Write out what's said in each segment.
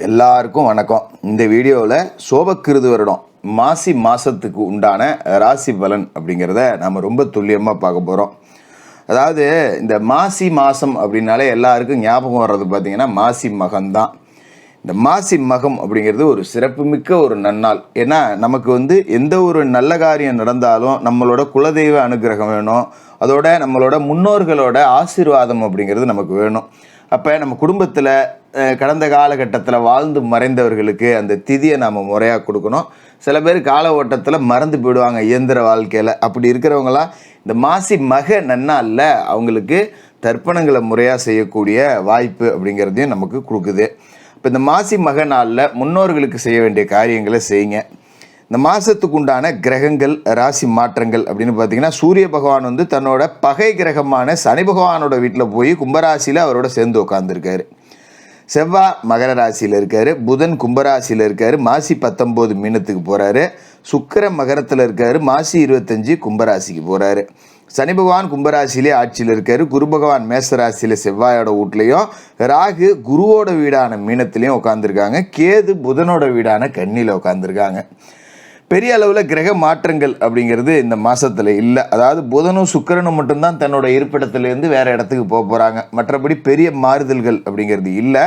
எல்லாருக்கும் வணக்கம். இந்த வீடியோவில் சோபக்கிருது வருடம் மாசி மாதத்துக்கு உண்டான ராசி பலன் அப்படிங்கிறத நம்ம ரொம்ப துல்லியமாக பார்க்க போகிறோம். அதாவது இந்த மாசி மாதம் அப்படின்னாலே எல்லாருக்கும் ஞாபகம் வர்றது பார்த்திங்கன்னா மாசி மகம்தான். இந்த மாசி மகம் அப்படிங்கிறது ஒரு சிறப்புமிக்க ஒரு நன்னாள். ஏன்னா நமக்கு எந்த ஒரு நல்ல காரியம் நடந்தாலும் நம்மளோட குலதெய்வ அனுகிரகம் வேணும், அதோட நம்மளோட முன்னோர்களோட ஆசீர்வாதம் அப்படிங்கிறது நமக்கு வேணும். அப்போ நம்ம குடும்பத்தில் கடந்த காலகட்டத்தில் வாழ்ந்து மறைந்தவர்களுக்கு அந்த திதியை நாம் முறையாக கொடுக்கணும். சில பேர் கால ஓட்டத்தில் மறந்து போயிடுவாங்க இயந்திர வாழ்க்கையில். அப்படி இருக்கிறவங்களாம் இந்த மாசி மக நன்னாளில் அவங்களுக்கு தர்ப்பணங்களை முறையாக செய்யக்கூடிய வாய்ப்பு அப்படிங்கிறதையும் நமக்கு கொடுக்குது. இப்போ இந்த மாசி மக நாளில் முன்னோர்களுக்கு செய்ய வேண்டிய காரியங்களை செய்யுங்க. இந்த மாதத்துக்கு உண்டான கிரகங்கள் ராசி மாற்றங்கள் அப்படின்னு பார்த்தீங்கன்னா, சூரிய பகவான் தன்னோட பகை கிரகமான சனி பகவானோட வீட்டில் போய் கும்பராசியில் அவரோட சேர்ந்து உட்காந்துருக்காரு. செவ்வாய் மகர ராசியில் இருக்கார், புதன் கும்பராசியில் இருக்கார், மாசி 19 மீனத்துக்கு போகிறாரு, சுக்கிரன் மகரத்தில் இருக்கார், மாசி 25 கும்பராசிக்கு போகிறாரு. சனி பகவான் கும்பராசிலே ஆட்சியில் இருக்கார், குரு பகவான் மேசராசியில் செவ்வாயோட வீட்லேயும், ராகு குருவோட வீடான மீனத்துலேயும் உட்காந்துருக்காங்க, கேது புதனோட வீடான கன்னியில் உட்காந்துருக்காங்க. பெரிய அளவில் கிரக மாற்றங்கள் அப்படிங்கிறது இந்த மாதத்தில் இல்லை. அதாவது புதனும் சுக்கிரனும் மட்டும்தான் தன்னோட இருப்பிடத்துலேருந்து வேறு இடத்துக்கு போக போகிறாங்க. மற்றபடி பெரிய மாறுதல்கள் அப்படிங்கிறது இல்லை.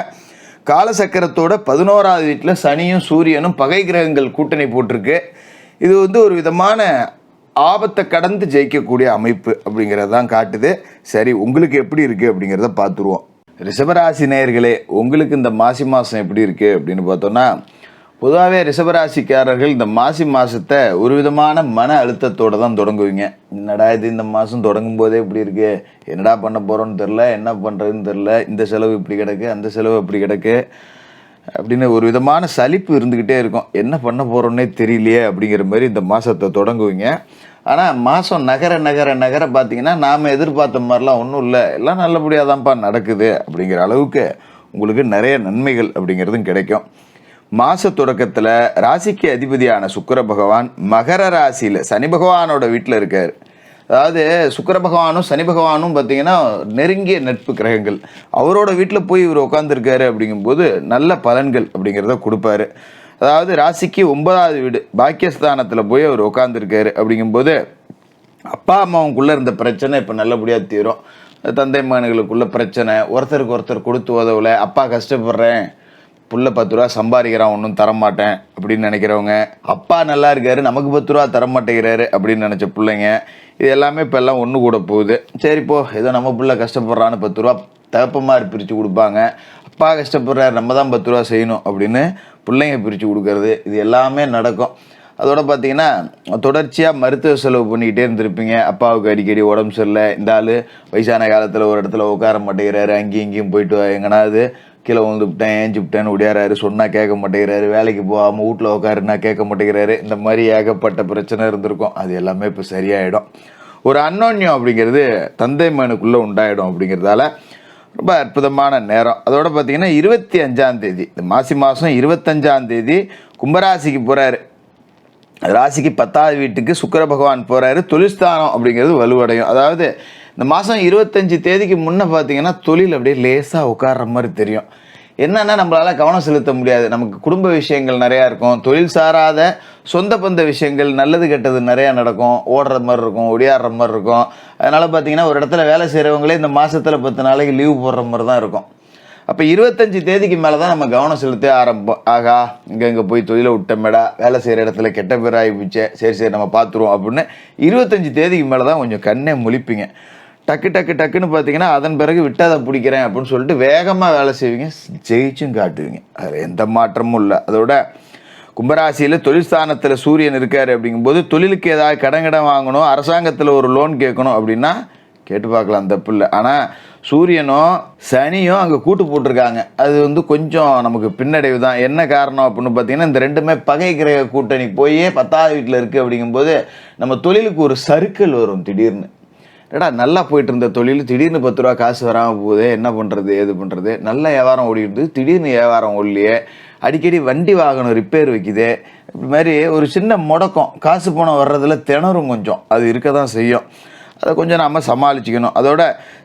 காலசக்கரத்தோட 11வது வீட்டில் சனியும் சூரியனும் பகை கிரகங்கள் கூட்டணி போட்டிருக்கு. இது ஒரு விதமான ஆபத்தை கடந்து ஜெயிக்கக்கூடிய அமைப்பு அப்படிங்கிறது தான் காட்டுது. சரி, உங்களுக்கு எப்படி இருக்குது அப்படிங்கிறத பார்த்துருவோம். ரிஷபராசி நேயர்களே, உங்களுக்கு இந்த மாசி மாதம் எப்படி இருக்குது அப்படின்னு பார்த்தோன்னா, பொதுவாகவே ரிஷபராசிக்காரர்கள் இந்த மாசி மாதத்தை ஒரு விதமான மன அழுத்தத்தோடு தான் தொடங்குவீங்க. என்னடா இது, இந்த மாதம் தொடங்கும் போதே இப்படி இருக்கு, என்னடா பண்ண போகிறோன்னு தெரில, என்ன பண்ணுறதுன்னு தெரில, இந்த செலவு இப்படி கிடக்கு, அந்த செலவு அப்படி கிடக்கு அப்படின்னு ஒரு விதமான சலிப்பு இருந்துக்கிட்டே இருக்கும். என்ன பண்ண போகிறோன்னே தெரியலையே அப்படிங்கிற மாதிரி இந்த மாதத்தை தொடங்குவீங்க. ஆனால் மாதம் நகர நகர நகர பார்த்தீங்கன்னா, நாம் எதிர்பார்த்த மாதிரிலாம் ஒன்றும் இல்லை, எல்லாம் நல்லபடியாக தான்ப்பா நடக்குது அப்படிங்கிற அளவுக்கு உங்களுக்கு நிறைய நன்மைகள் அப்படிங்கிறதும் கிடைக்கும். மாத தொடக்கத்தில் ராசிக்கு அதிபதியான சுக்கிர பகவான் மகர ராசியில் சனி பகவானோட வீட்டில் இருக்கார். அதாவது சுக்கிர பகவானும் சனி பகவானும் பார்த்திங்கன்னா நெருங்கிய நட்பு கிரகங்கள். அவரோட வீட்டில் போய் இவர் உட்காந்துருக்காரு அப்படிங்கும்போது நல்ல பலன்கள் அப்படிங்கிறத கொடுப்பாரு. அதாவது ராசிக்கு 9வது வீடு பாக்கியஸ்தானத்தில் போய் அவர் உட்காந்துருக்காரு அப்படிங்கும்போது அப்பா அம்மாவுக்குள்ளே இருந்த பிரச்சனை இப்போ நல்லபடியாக தீரும். தந்தை மகன்களுக்குள்ள பிரச்சனை, ஒருத்தருக்கு ஒருத்தர் கொடுத்து உதவலை, அப்பா கஷ்டப்படுறேன், புள்ள 10 ரூபா சம்பாதிக்கிறான், ஒன்றும் தரமாட்டேன் அப்படின்னு நினைக்கிறவங்க, அப்பா நல்லா இருக்காரு நமக்கு 10 ரூபா தரமாட்டேங்கிறாரு அப்படின்னு நினச்ச பிள்ளைங்க, இது எல்லாமே இப்போ எல்லாம் ஒன்று கூட போகுது. சரிப்போ ஏதோ நம்ம பிள்ளை கஷ்டப்படுறான்னு 10 ரூபா தகப்பமாக பிரித்து கொடுப்பாங்க, அப்பா கஷ்டப்படுறாரு நம்ம தான் 10 ரூபா செய்யணும் அப்படின்னு பிள்ளைங்க பிரித்து கொடுக்கறது, இது எல்லாமே நடக்கும். அதோட பார்த்தீங்கன்னா தொடர்ச்சியாக மருத்துவ செலவு பண்ணிக்கிட்டே இருந்திருப்பீங்க. அப்பாவுக்கு அடிக்கடி உடம்பு சரியில்லை, இந்த ஆள் வயசான காலத்தில் ஒரு இடத்துல உட்கார மாட்டேங்கிறாரு, அங்கேயும் இங்கேயும் போயிட்டு எங்கனாவது கீழே விழுந்துவிட்டேன் ஏஞ்சிவிட்டேன்னு ஓடியாராரு, சொன்னால் கேட்க மாட்டேங்கிறாரு, வேலைக்கு போகாமல் வீட்டில் உட்காருன்னா கேட்க மாட்டேங்கிறாரு, இந்த மாதிரி ஏகப்பட்ட பிரச்சனை இருந்திருக்கும். அது எல்லாமே இப்போ சரியாயிடும். ஒரு அன்னோன்யம் அப்படிங்கிறது தந்தை மகனுக்குள்ளே உண்டாயிடும். அப்படிங்கிறதால ரொம்ப அற்புதமான நேரம். அதோட பார்த்தீங்கன்னா 25ஆம் தேதி இந்த மாசி மாதம் 25ஆம் தேதி கும்பராசிக்கு போகிறாரு. ராசிக்கு 10வது வீட்டுக்கு சுக்கிர பகவான் போகிறாரு. தொழில்ஸ்தானம் அப்படிங்கிறது வலுவடையும். அதாவது இந்த மாதம் 25 தேதிக்கு முன்னே பார்த்தீங்கன்னா தொழில் அப்படியே லேசாக உட்கார்ற மாதிரி தெரியும். என்னென்னா நம்மளால் கவனம் செலுத்த முடியாது, நமக்கு குடும்ப விஷயங்கள் நிறையா இருக்கும், தொழில் சாராத சொந்த பந்த விஷயங்கள் நல்லது கெட்டது நிறையா நடக்கும், ஓடுற மாதிரி இருக்கும், ஒடியாடுற மாதிரி இருக்கும். அதனால் பார்த்தீங்கன்னா ஒரு இடத்துல வேலை செய்கிறவங்களே இந்த மாதத்தில் 10 நாளைக்கு லீவு போடுற மாதிரி தான் இருக்கும். அப்போ 25 தேதிக்கு மேலே தான் நம்ம கவனம் செலுத்த ஆரம்பிப்போம். ஆகா, இங்கே போய் தொழிலை விட்டமேடா, வேலை செய்கிற இடத்துல கெட்ட பேர் ஆகிப்பிச்சே, சரி நம்ம பார்த்துருவோம் அப்படின்னு 25 தேதிக்கு மேலே தான் கொஞ்சம் கண்ணே முழிப்பீங்க. டக்குன்னு பார்த்தீங்கன்னா அதன் பிறகு விட்டாதை பிடிக்கிறேன் அப்படின்னு சொல்லிட்டு வேகமாக வேலை செய்வீங்க, ஜெயிச்சும் காட்டுவீங்க. அதில் எந்த மாற்றமும் இல்லை. அதோட கும்பராசியில் தொழில்ஸ்தானத்தில் சூரியன் இருக்கார் அப்படிங்கும்போது தொழிலுக்கு ஏதாவது கடன் வாங்கணும், அரசாங்கத்தில் ஒரு லோன் கேட்கணும் அப்படின்னா கேட்டு பார்க்கலாம், தப்பு இல்லை. ஆனால் சூரியனும் சனியும் அங்கே கூட்டு போட்டிருக்காங்க. அது கொஞ்சம் நமக்கு பின்னடைவு தான். என்ன காரணம் அப்படின்னு பார்த்தீங்கன்னா, இந்த ரெண்டுமே பகை கிரக கூட்டணி போய் 10வது வீட்டில் இருக்குது அப்படிங்கும்போது நம்ம தொழிலுக்கு ஒரு சர்க்கிள் வரும். திடீர்னு ஏடா நல்லா போயிட்டு இருந்த தொழில் திடீர்னு 10 ரூபா காசு வராமல் போகுது, என்ன பண்ணுறது ஏது பண்ணுறது, நல்ல வியாபாரம் ஓடிடுது, திடீர்னு வியாபாரம் ஓடலையே, அடிக்கடி வண்டி வாகனம் ரிப்பேர் வைக்குது, இப்படி மாதிரி ஒரு சின்ன முடக்கம், காசு பணம் வர்றதில் திணறும் கொஞ்சம், அது இருக்க தான் செய்யும். அதை கொஞ்சம் நாம் சமாளிச்சுக்கணும். அதோட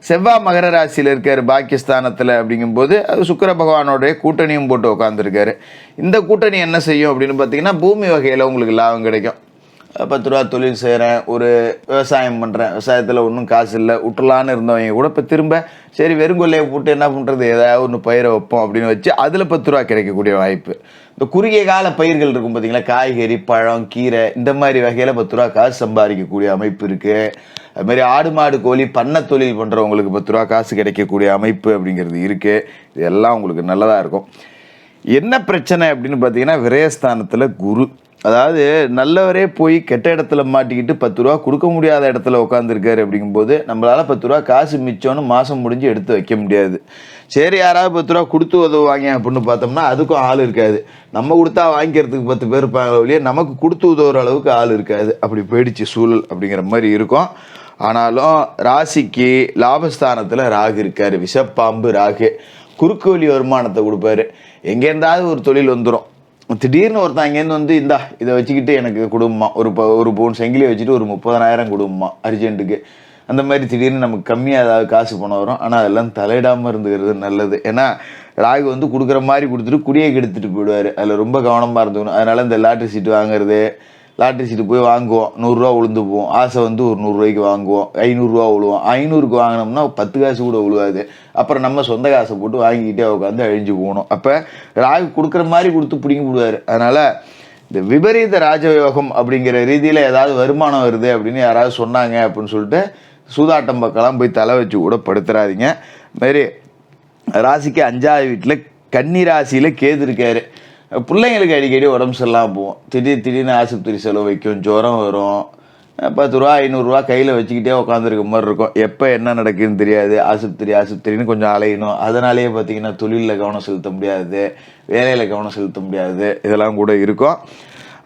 செவ்வாய் மகர ராசியில் இருக்கார் பாகிஸ்தானத்தில் அப்படிங்கும்போது அது சுக்கிர பகவானோடைய கூட்டணியும் போட்டு உட்காந்துருக்காரு. இந்த கூட்டணி என்ன செய்யும் அப்படின்னு பார்த்தீங்கன்னா பூமி வகையில் உங்களுக்கு லாபம் கிடைக்கும். 10 ரூபா தொழில் செய்கிறேன், ஒரு விவசாயம் பண்ணுறேன், விவசாயத்தில் ஒன்றும் காசு இல்லை விட்டுலான்னு இருந்தவங்க கூட இப்போ திரும்ப சரி வெறுங்கொல்லையை போட்டு என்ன பண்ணுறது ஏதாவது ஒன்று பயிரை வைப்போம் அப்படின்னு வச்சு அதில் 10 ரூபா கிடைக்கக்கூடிய வாய்ப்பு. இந்த குறுகிய கால பயிர்கள் இருக்கும் பார்த்தீங்களா, காய்கறி பழம் கீரை இந்த மாதிரி வகையில் 10 ரூபா காசு சம்பாதிக்கக்கூடிய அமைப்பு இருக்குது. அதுமாதிரி ஆடு மாடு கோழி பண்ணை தொழில் பண்ணுறவங்களுக்கு 10 ரூபா காசு கிடைக்கக்கூடிய அமைப்பு அப்படிங்கிறது இருக்குது. இதெல்லாம் உங்களுக்கு நல்லதாக இருக்கும். என்ன பிரச்சனை அப்படின்னு பார்த்தீங்கன்னா விரயஸ்தானத்தில் குரு, அதாவது நல்லவரே போய் கெட்ட இடத்துல மாட்டிக்கிட்டு 10 ரூபா கொடுக்க முடியாத இடத்துல உட்காந்துருக்காரு. அப்படிங்கும்போது நம்மளால் 10 ரூபா காசு மிச்சம்னு மாதம் முடிஞ்சு எடுத்து வைக்க முடியாது. சரி யாராவது 10 ரூபா கொடுத்து உதவுவாங்க அப்படின்னு பார்த்தோம்னா அதுக்கும் ஆள் இருக்காது. நம்ம கொடுத்தா வாங்கிக்கிறதுக்கு 10 பேர் இருப்பாங்க ஒழிய நமக்கு கொடுத்து உதவுற அளவுக்கு ஆள் இருக்காது. அப்படி போயிடுச்சு சூழல் அப்படிங்கிற மாதிரி இருக்கும். ஆனாலும் ராசிக்கு லாபஸ்தானத்தில் ராகு இருக்கார். விஷப்பாம்பு ராகு குறுக்கு வழி வருமானத்தை கொடுப்பாரு. எங்கேருந்தாவது ஒரு தொழில் வந்துடும். திடீர்னு ஒருத்தன் அங்கேருந்து வந்து இதை வச்சுக்கிட்டு எனக்கு குடும்பமா ஒரு பவுன் செங்கிலி வச்சுட்டு ஒரு 30,000 குடும்பமா அர்ஜென்ட்டுக்கு அந்த மாதிரி திடீர்னு நமக்கு கம்மியாக ஏதாவது காசு பணம் வரும். ஆனால் அதெல்லாம் தலையிடாமல் இருந்துக்கிறது நல்லது. ஏன்னா ராகு வந்து கொடுக்குற மாதிரி கொடுத்துட்டு குடியை கெடுத்துட்டு போயிடுவார். அதில் ரொம்ப கவனமாக இருந்துக்கணும். அதனால் இந்த லாட்ரி சீட்டு வாங்குறது, லாட்ரி சீட்டு போய் வாங்குவோம், 100 ரூபா விழுந்து போவோம். ஆசை வந்து ஒரு 100 ரூபாய்க்கு வாங்குவோம், 500 ரூபா விழுவோம். 500க்கு வாங்கினோம்னா 10 காசு கூட விழுவாது. அப்புறம் நம்ம சொந்த காசை போட்டு வாங்கிக்கிட்டே உட்காந்து அழிஞ்சு போகணும். அப்போ ராகு கொடுக்குற மாதிரி கொடுத்து பிடிங்கி விடுவார். அதனால் இந்த விபரீத ராஜயோகம் அப்படிங்கிற ரீதியில் ஏதாவது வருமானம் வருது அப்படின்னு யாராவது சொன்னாங்க அப்படின்னு சொல்லிட்டு சூதாட்டம் பக்கம்லாம் போய் தலை வச்சு கூட படுத்துறாதீங்க. மாரி ராசிக்கு 5ஆவது வீட்டில் கன்னி ராசியில் கேது இருக்காரு. பிள்ளைங்களுக்கு அடிக்கடி உடம்பு சரியில்லாமல் போவோம். திடீர்னு ஆஸ்பத்திரி செலவு வைக்கும், ஜுரம் வரும். 10 ரூபா 500 ரூபா கையில் வச்சுக்கிட்டே உட்காந்துருக்க மாதிரி இருக்கும். எப்போ என்ன நடக்குதுன்னு தெரியாது. ஆஸ்பத்திரின்னு கொஞ்சம் அலையணும். அதனாலேயே பார்த்தீங்கன்னா தொழிலில் கவனம் செலுத்த முடியாது, வேலையில் கவனம் செலுத்த முடியாது, இதெல்லாம் கூட இருக்கும்.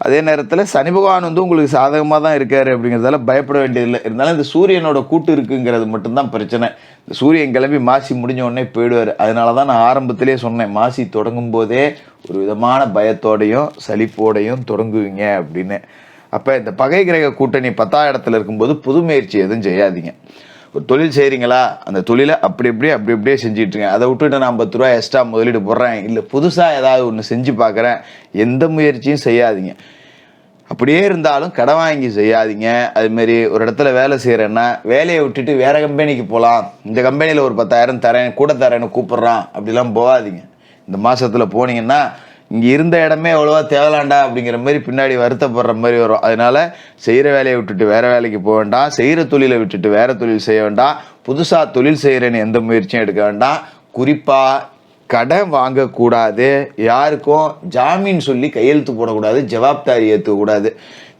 அதே நேரத்தில் சனி பகவான் வந்து உங்களுக்கு சாதகமாக தான் இருக்கார் அப்படிங்கிறதால பயப்பட வேண்டியதில்லை. இருந்தாலும் இந்த சூரியனோட கூட்டு இருக்குங்கிறது மட்டும்தான் பிரச்சனை. இந்த சூரியன் கிளம்பி மாசி முடிஞ்ச உடனே போயிடுவார். அதனால தான் நான் ஆரம்பத்திலே சொன்னேன், மாசி தொடங்கும் போதே ஒரு விதமான பயத்தோடையும் சலிப்போடையும் தொடங்குவீங்க அப்படின்னு. அப்போ இந்த பகை கிரக கூட்டணி 10ஆம் இடத்துல இருக்கும்போது புது முயற்சி எதுவும் செய்யாதீங்க. ஒரு தொழில் செய்கிறீங்களா, அந்த தொழிலை அப்படி அப்படியே செஞ்சுட்ருங்க. அதை விட்டுட்டு நான் 10 ரூபா எக்ஸ்ட்ரா முதலீடு போடுறேன், இல்லை புதுசாக ஏதாவது ஒன்று செஞ்சு பார்க்குறேன், எந்த முயற்சியும் செய்யாதீங்க. அப்படியே இருந்தாலும் கடன் வாங்கி செய்யாதீங்க. அதுமாரி ஒரு இடத்துல வேலை செய்கிறேன்னா வேலையை விட்டுட்டு வேறு கம்பெனிக்கு போகலாம், இந்த கம்பெனியில் ஒரு 10,000 தரேன் கூட தரேன்னு கூப்பிட்றான் அப்படிலாம் போகாதீங்க. இந்த மாதத்தில் போனீங்கன்னா இங்கே இருந்த இடமே எவ்வளோவா தேவலாண்டா அப்படிங்கிற மாதிரி பின்னாடி வருத்தப்படுற மாதிரி வரும். அதனால் செய்கிற வேலையை விட்டுட்டு வேறு வேலைக்கு போக வேண்டாம், செய்கிற தொழிலை விட்டுட்டு வேறு தொழில் செய்ய வேண்டாம், புதுசாக தொழில் செய்கிறேன்னு எந்த முயற்சியும் எடுக்க வேண்டாம். குறிப்பாக கடன் வாங்கக்கூடாது, யாருக்கும் ஜாமீன் சொல்லி கையெழுத்து போடக்கூடாது, ஜவாப்தாரி ஏற்றுக்கூடாது.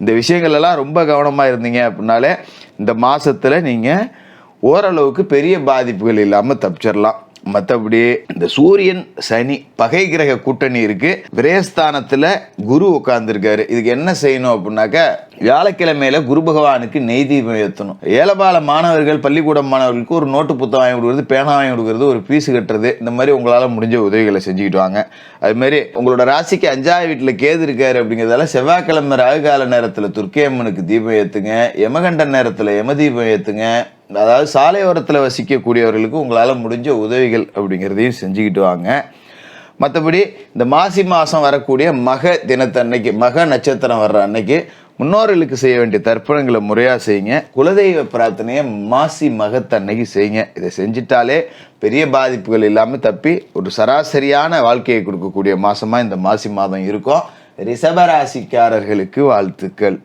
இந்த விஷயங்கள்லாம் ரொம்ப கவனமாக இருந்தீங்க அப்படின்னாலே இந்த மாதத்தில் நீங்கள் ஓரளவுக்கு பெரிய பாதிப்புகள் இல்லாமல் தப்பிச்சிடலாம். மற்றபடி இந்த சூரியன் சனி பகை கிரக கூட்டணி இருக்கு, விரயஸ்தானத்தில் குரு உட்கார்ந்துருக்காரு. இதுக்கு என்ன செய்யணும் அப்படின்னாக்க வியாழக்கிழமையில குரு பகவானுக்கு நெய் தீபம் ஏற்றணும். ஏலபால மாணவர்கள், பள்ளிக்கூட மாணவர்களுக்கு ஒரு நோட்டு புத்தகம் வாங்கி கொடுக்குறது, பேனா வாங்கி கொடுக்குறது, ஒரு பீஸு கட்டுறது, இந்த மாதிரி உங்களால் முடிஞ்ச உதவிகளை செஞ்சுக்கிட்டு வாங்க. அதுமாரி உங்களோட ராசிக்கு 5ஆவது வீட்டில் கேது இருக்காரு அப்படிங்கிறதால செவ்வாய்க்கிழமை ராகுகால நேரத்தில் துர்க்கையம்மனுக்கு தீபம் ஏற்றுங்க, யமகண்ட நேரத்தில் யம தீபம் ஏற்றுங்க. அதாவது சாலையோரத்தில் வசிக்கக்கூடியவர்களுக்கு உங்களால் முடிஞ்ச உதவிகள் அப்படிங்கிறதையும் செஞ்சுக்கிட்டு வாங்க. மற்றபடி இந்த மாசி மாதம் வரக்கூடிய மக தினத்தன்னைக்கு, மக நட்சத்திரம் வர்ற அன்னைக்கு முன்னோர்களுக்கு செய்ய வேண்டிய தர்ப்பணங்களை முறையாக செய்யுங்க. குலதெய்வ பிரார்த்தனையை மாசி மகத்தன்னைக்கு செய்யுங்க. இதை செஞ்சிட்டாலே பெரிய பாதிப்புகள் இல்லாமல் தப்பி ஒரு சராசரியான வாழ்க்கையை கொடுக்கக்கூடிய மாதமாக இந்த மாசி மாதம் இருக்கும். ரிஷபராசிக்காரர்களுக்கு வாழ்த்துக்கள்.